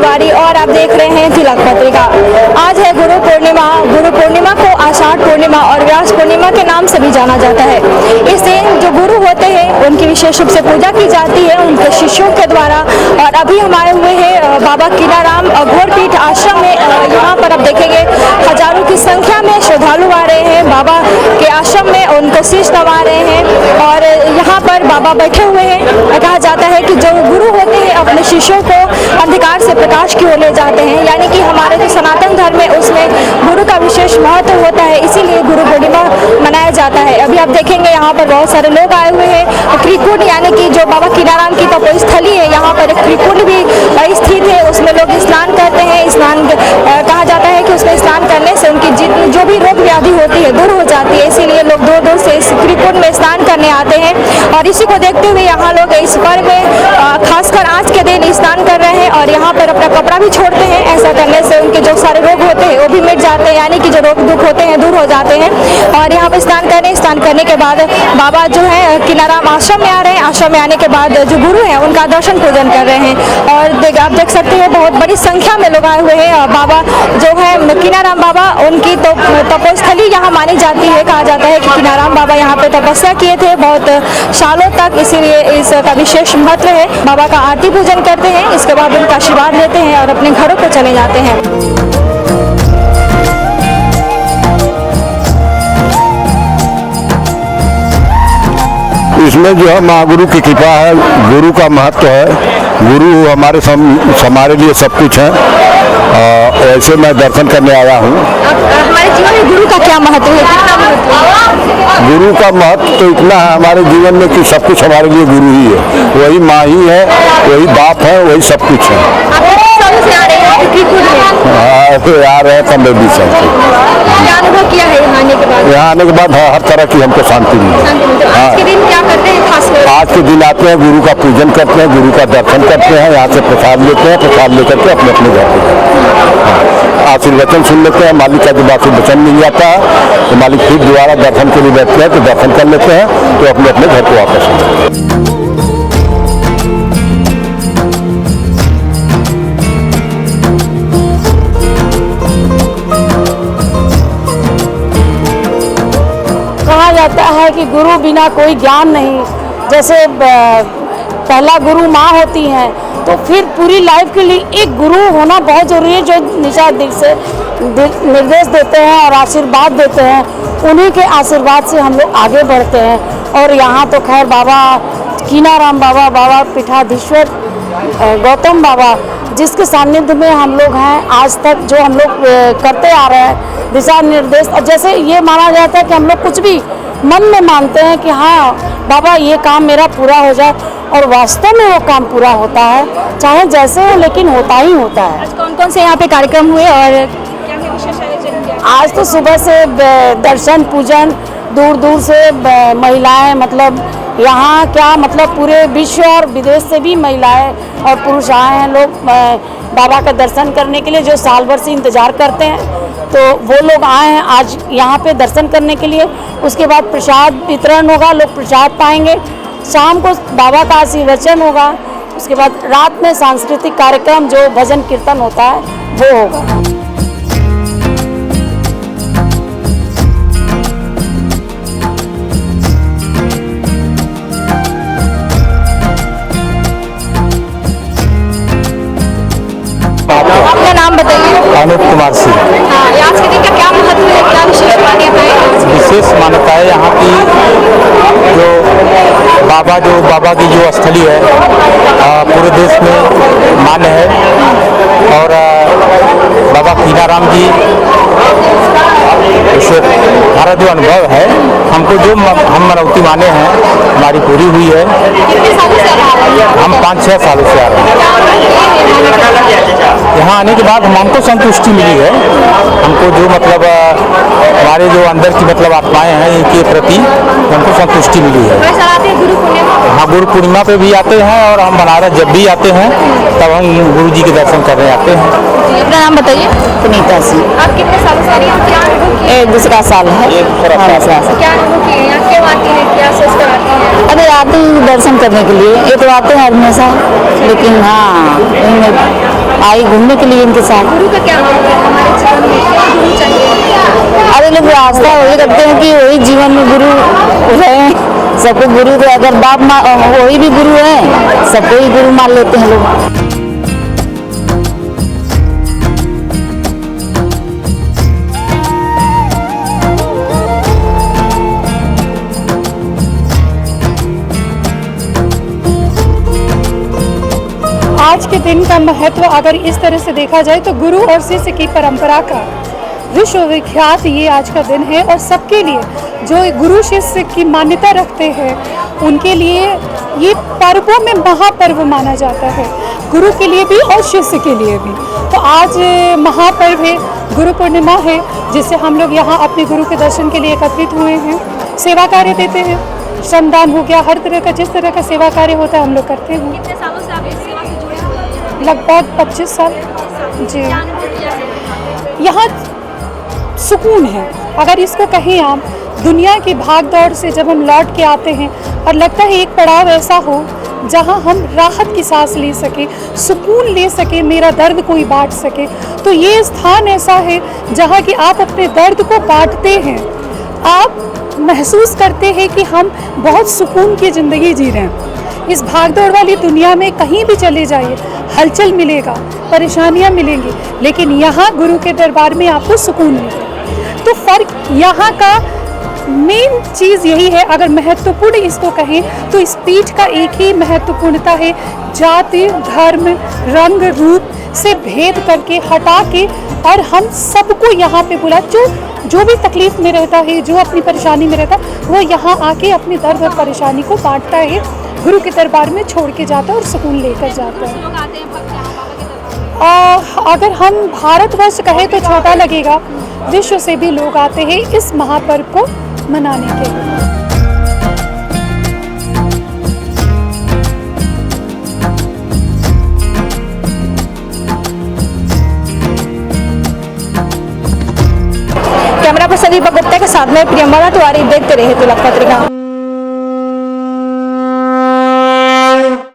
तिवारी और आप देख रहे हैं तिलक पत्रिका। आज है गुरु पूर्णिमा। गुरु पूर्णिमा को आषाढ़ पूर्णिमा और व्यास पूर्णिमा के नाम से भी जाना जाता है। इस दिन जो गुरु होते हैं उनकी विशेष रूप से पूजा की जाती है उनके शिष्यों के द्वारा। और अभी हम आए हुए हैं बाबा कीनाराम घोरपीठ आश्रम में। यहाँ पर आप देखेंगे हजारों की संख्या में श्रद्धालु आ रहे हैं बाबा के आश्रम में, उनको शीश नवा रहे हैं। और यहाँ पर बाबा बैठे हुए हैं। कहा जाता है कि जो गुरु होते हैं अपने शिष्यों को अंधकार से प्रकाश की ओर ले जाते हैं, यानी कि हमारे जो सनातन धर्म है उसमें गुरु का विशेष महत्व होता है, इसीलिए गुरु पूर्णिमा मनाया जाता है। अभी आप देखेंगे यहाँ पर बहुत सारे लोग आए हुए हैं। त्रिकुंड यानी कि जो बाबा कीनाराम की तपोस्थली स्थली है, यहाँ पर एक त्रिकुंड भी स्थित है, उसमें लोग स्नान करते हैं। स्नान कहा जाता है कि उसमें स्नान करने से उनकी जो भी रोग व्याधि होती है दूर हो जाती है, इसीलिए लोग दूर दूर से इस त्रिकुंड में स्नान करने आते हैं। और इसी को देखते हुए यहाँ लोग इस पर्व में खासकर आज के दिन स्नान कर रहे हैं और यहाँ पर अपना कपड़ा भी छोड़ते हैं। ऐसा करने से उनके जो सारे रोग होते हैं वो भी मिट जाते हैं, यानी कि जो रोग दुख होते हैं दूर हो जाते हैं। और यहाँ पर स्नान करने के बाद बाबा जो है कीनाराम आश्रम में आ रहे हैं। आश्रम में आने के बाद जो गुरु हैं उनका दर्शन पूजन कर रहे हैं। और आप देख सकते हैं बहुत बड़ी संख्या में लोग आए हुए हैं। बाबा जो है कीनाराम बाबा, उनकी तो तपोस्थली यहाँ मानी जाती है। कहा जाता है कि कीनाराम बाबा यहाँ पे तपस्या किए थे बहुत सालों तक, इसीलिए इसका विशेष महत्व है। बाबा का आरती पूजन करते हैं, इसके बाद उनका आशीर्वाद लेते हैं और अपने घरों को चले जाते हैं। इसमें जो है महागुरु की कृपा है, गुरु का महत्व है। गुरु हमारे लिए सब कुछ है। ऐसे मैं दर्शन करने आया हूँ। हमारे जीवन में गुरु का क्या महत्व है, कितना महत्व है? गुरु का महत्व तो इतना है हमारे जीवन में कि सब कुछ हमारे लिए गुरु ही है। वही माँ ही है, वही बाप है, वही सब कुछ है। आ रहे हैं 15-20 साल से। क्या अनुभव किया है यहाँ आने के बाद? यहाँ आने के बाद हर तरह की हमको शांति मिली। आज के दिन क्या करते हैं खासकर? आज के दिन आते हैं, गुरु का पूजन करते हैं, गुरु का दर्शन करते हैं, यहाँ से प्रसाद लेते हैं, प्रसाद लेकर के अपने अपने घर पे आशीर्वचन सुन लेते हैं। मालिक का जब आशीर्वचन मिल जाता है तो मालिक फिर दोबारा दर्शन के लिए बैठते हैं, तो दर्शन कर लेते हैं, तो अपने अपने घर को वापस आ जाते हैं। कहा जाता है कि गुरु बिना कोई ज्ञान नहीं। जैसे पहला गुरु माँ होती हैं, तो फिर पूरी लाइफ के लिए एक गुरु होना बहुत ज़रूरी है, जो निशा दिल से निर्देश देते हैं और आशीर्वाद देते हैं। उन्हीं के आशीर्वाद से हम लोग आगे बढ़ते हैं। और यहाँ तो खैर बाबा कीनाराम बाबा, बाबा पीठाधीश्वर गौतम बाबा, जिसके सानिध्य में हम लोग हैं आज तक, जो हम लोग करते आ रहे हैं दिशा निर्देश। और जैसे ये माना जाता है कि हम लोग कुछ भी मन में मानते हैं कि हाँ बाबा ये काम मेरा पूरा हो जाए, और वास्तव में वो काम पूरा होता है, चाहे जैसे हो, लेकिन होता ही होता है। आज कौन कौन से यहाँ पे कार्यक्रम हुए और क्या क्या विशेष आयोजन किया? आज तो सुबह से दर्शन पूजन, दूर दूर से महिलाएं, मतलब यहाँ क्या मतलब पूरे विश्व और विदेश से भी महिलाएं और पुरुष आए हैं लोग बाबा का दर्शन करने के लिए, जो साल भर से इंतज़ार करते हैं। तो वो लोग आए हैं आज यहाँ पे दर्शन करने के लिए। उसके बाद प्रसाद वितरण होगा, लोग प्रसाद पाएंगे। शाम को बाबा का आशीर्वचन होगा। उसके बाद रात में सांस्कृतिक कार्यक्रम, जो भजन कीर्तन होता है, वो होगा। अपना नाम बताइए। अनूप कुमार सिंह। आज के दिन का क्या महत्व है, क्या विशेष मान्यता है? विशेष मान्यता है यहाँ की, जो बाबा की जो स्थली है पूरे देश में मान्य है। और बाबा कीनाराम जी से हमारा जो अनुभव है, हमको जो हम मनौती माने हैं हमारी पूरी हुई है। कितने सालों से आ रहे हैं? हम 5-6 सालों से आ रहे हैं। यहाँ आने के बाद हमको संतुष्टि मिली है। हमको जो मतलब हमारे जो अंदर की मतलब आत्माएं हैं इनके प्रति हमको संतुष्टि मिली है। गुरु पूर्णिमा? हाँ, गुरु पूर्णिमा पे भी आते हैं, और हम बनारस जब भी आते हैं तब हम गुरु जी के दर्शन करने आते हैं। अपना नाम बताइए। सुनीता सिंह। आप कितने सालों से आ रही हैं? क्या अनुभव किए? ये दूसरा साल है। क्या अनुभव किए? यहाँ क्यों आती है, क्या सोच कर आती है? अरे आते हैं दर्शन करने के लिए, ये तो आते हैं हमेशा, लेकिन हाँ आई घूमने के लिए इनके साथ। गुरु का क्या महत्व है हमारे जीवन में, क्या गुरु चाहिए? अरे लोग आस्था वही रखते हैं कि वही जीवन में गुरु रहे, सबको गुरु को अगर बाप माँ वही भी गुरु है, सबको ही गुरु मान लेते हैं लोग। आज के दिन का महत्व अगर इस तरह से देखा जाए तो गुरु और शिष्य की परंपरा का विश्वविख्यात ये आज का दिन है। और सबके लिए जो गुरु शिष्य की मान्यता रखते हैं उनके लिए ये पर्वों में महापर्व माना जाता है, गुरु के लिए भी और शिष्य के लिए भी। तो आज महापर्व है, गुरु पूर्णिमा है, जिससे हम लोग यहाँ अपने गुरु के दर्शन के लिए एकत्रित हुए हैं, सेवा कार्य देते हैं, श्रमदान हो गया, हर तरह का जिस तरह का सेवा कार्य होता है हम लोग करते हैं। कितने सालों से आप इस सेवा से जुड़े हुए हैं? लगभग 25 साल। जी, क्या अनुभव किया है? यहाँ सुकून है। अगर इसको कहें आप, दुनिया की भाग दौड़ से जब हम लौट के आते हैं और लगता है एक पड़ाव ऐसा हो जहाँ हम राहत की सांस ले सके, सुकून ले सके, मेरा दर्द कोई बांट सके, तो ये स्थान ऐसा है जहाँ कि आप अपने दर्द को बांटते हैं, आप महसूस करते हैं कि हम बहुत सुकून की ज़िंदगी जी रहे हैं। इस भागदौड़ वाली दुनिया में कहीं भी चले जाइए हलचल मिलेगा, परेशानियां मिलेंगी, लेकिन यहाँ गुरु के दरबार में आपको सुकून मिलेगा। तो फ़र्क यहाँ का मेन चीज़ यही है। अगर महत्वपूर्ण इसको कहें तो इस पीठ का एक ही महत्वपूर्णता है, जाति धर्म रंग रूप से भेद करके हटा के, और हम सबको यहाँ पे बुला, जो भी तकलीफ में रहता है, जो अपनी परेशानी में रहता है, वो यहाँ आके अपनी दर्द और परेशानी को बांटता है, गुरु के दरबार में छोड़ के जाता है और सुकून लेकर जाता है। लोग आते हैं भक्त यहाँ बाबा के दरबार में। अगर हम भारतवर्ष कहें तो छोटा लगेगा, विश्व से भी लोग आते हैं इस महापर्व को मनाने के लिए। कैमरा पर्सन दीपक गुप्ता के साथ में प्रियंवदा तिवारी, देखते रहे तिलक पत्रिका।